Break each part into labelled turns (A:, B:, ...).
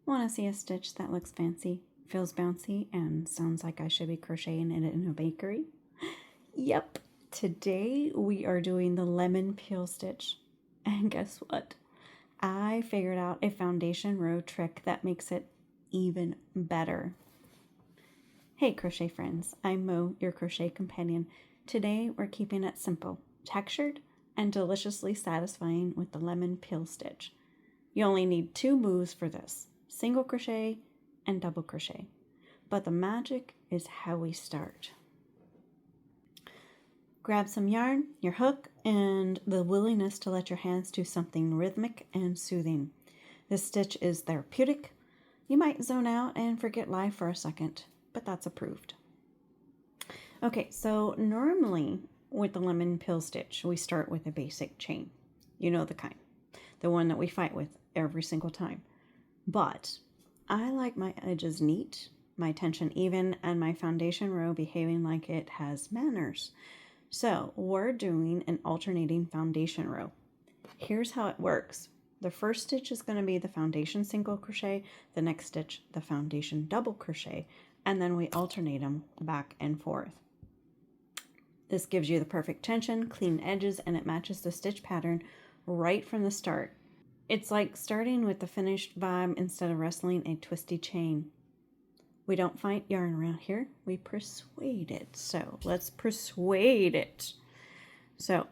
A: Want to see a stitch that looks fancy, feels bouncy, and sounds like I should be crocheting it in a bakery? Yep, today we are doing the lemon peel stitch. And guess what? I figured out a foundation row trick that makes it even better. Hey crochet friends, I'm Mo, your crochet companion. Today we're keeping it simple, textured, and deliciously satisfying with the lemon peel stitch. You only need 2 moves for this, single crochet and double crochet. But the magic is how we start. Grab some yarn, your hook, and the willingness to let your hands do something rhythmic and soothing. This stitch is therapeutic. You might zone out and forget life for a second, but that's approved. Okay, so normally with the lemon peel stitch, we start with a basic chain. You know the kind. The one that we fight with every single time. But I like my edges neat, my tension even, and my foundation row behaving like it has manners. So we're doing an alternating foundation row. Here's how it works. The first stitch is going to be the foundation single crochet, the next stitch the foundation double crochet, and then we alternate them back and forth. This gives you the perfect tension, clean edges, and it matches the stitch pattern right from the start. It's like starting with the finished vibe instead of wrestling a twisty chain. We don't fight yarn around here, we persuade it. So let's persuade it. So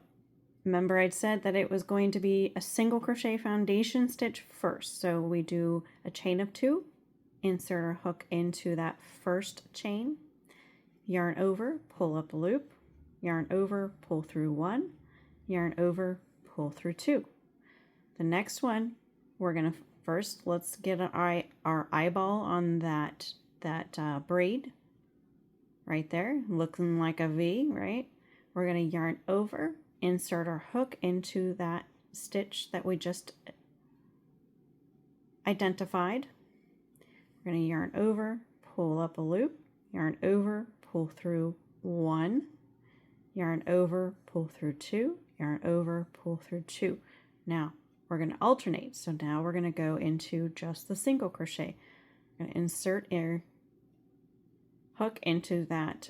A: remember I'd said that it was going to be a single crochet foundation stitch first. So we do a chain of 2, insert our hook into that first chain, yarn over, pull up a loop, yarn over, pull through 1, yarn over, pull through 2. The next one, we're going to first, let's get our eyeball on that braid right there, looking like a V, right? We're going to yarn over, insert our hook into that stitch that we just identified. We're going to yarn over, pull up a loop, yarn over, pull through 1, yarn over, pull through 2, yarn over, pull through 2. Now, we're going to alternate. So now we're going to go into just the single crochet. I'm going to insert our hook into that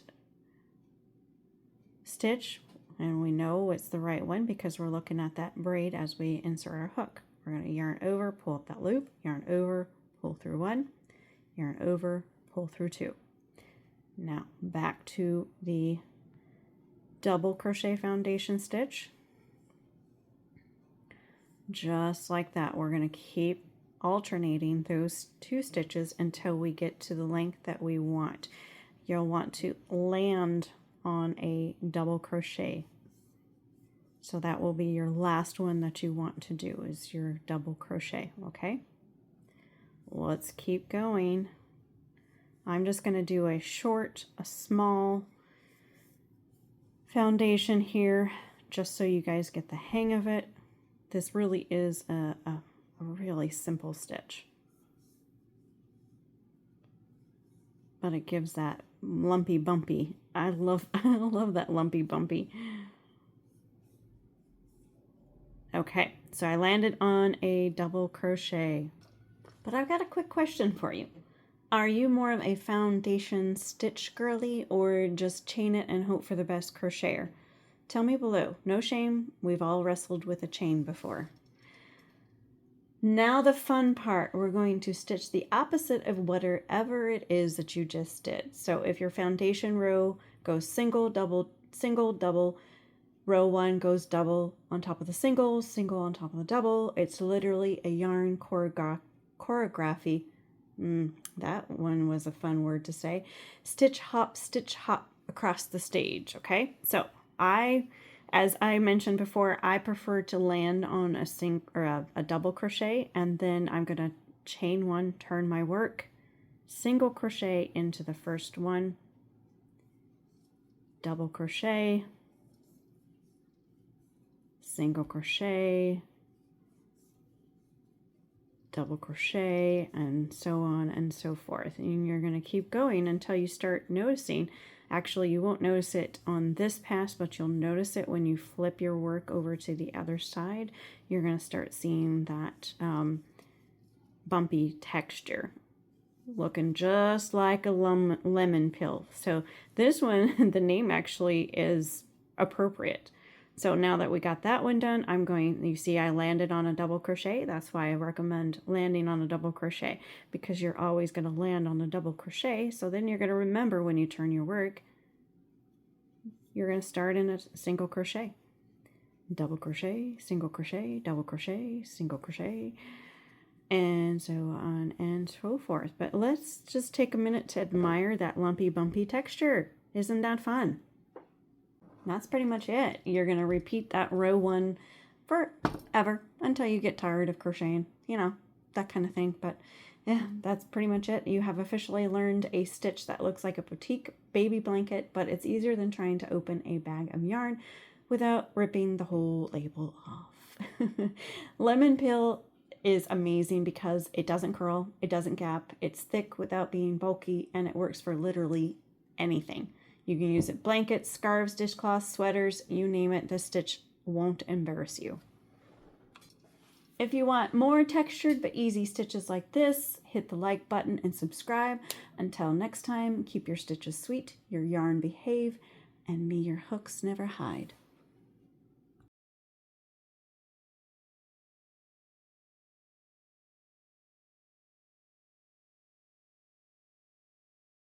A: stitch, and we know it's the right one because we're looking at that braid as we insert our hook. We're going to yarn over, pull up that loop, yarn over, pull through 1, yarn over, pull through 2. Now back to the double crochet foundation stitch. Just like that, we're going to keep alternating those 2 stitches until we get to the length that we want. You'll want to land on a double crochet. So that will be your last one that you want to do, is your double crochet, okay? Let's keep going. I'm just going to do a small foundation here, just so you guys get the hang of it. This really is a really simple stitch, but it gives that lumpy bumpy. I love that lumpy bumpy. Okay, so I landed on a double crochet, but I've got a quick question for you. Are you more of a foundation stitch girly or just chain it and hope for the best crocheter? Tell me below. No shame, we've all wrestled with a chain before. Now the fun part, we're going to stitch the opposite of whatever it is that you just did. So if your foundation row goes single, double, row 1 goes double on top of the single, single on top of the double. It's literally a yarn choreography. That one was a fun word to say. Stitch hop across the stage, okay? So as I mentioned before, I prefer to land on a double crochet, and then I'm going to chain 1, turn my work, single crochet into the first one, double crochet, single crochet, double crochet, and so on and so forth. And you're going to keep going until you start noticing. Actually, you won't notice it on this pass, but you'll notice it when you flip your work over to the other side. You're going to start seeing that bumpy texture, looking just like a lemon peel. So this one, the name actually is appropriate. So now that we got that one done, you see I landed on a double crochet. That's why I recommend landing on a double crochet, because you're always going to land on a double crochet. So then you're going to remember when you turn your work, you're going to start in a single crochet, double crochet, single crochet, double crochet, single crochet, and so on and so forth. But let's just take a minute to admire that lumpy bumpy texture. Isn't that fun? That's pretty much it. You're going to repeat that row 1 forever until you get tired of crocheting, you know, that kind of thing. But yeah, that's pretty much it. You have officially learned a stitch that looks like a boutique baby blanket, but it's easier than trying to open a bag of yarn without ripping the whole label off. Lemon peel is amazing because it doesn't curl, it doesn't gap, it's thick without being bulky, and it works for literally anything. You can use it blankets, scarves, dishcloths, sweaters, you name it. This stitch won't embarrass you. If you want more textured but easy stitches like this, hit the like button and subscribe. Until next time, keep your stitches sweet, your yarn behave, and may your hooks never hide.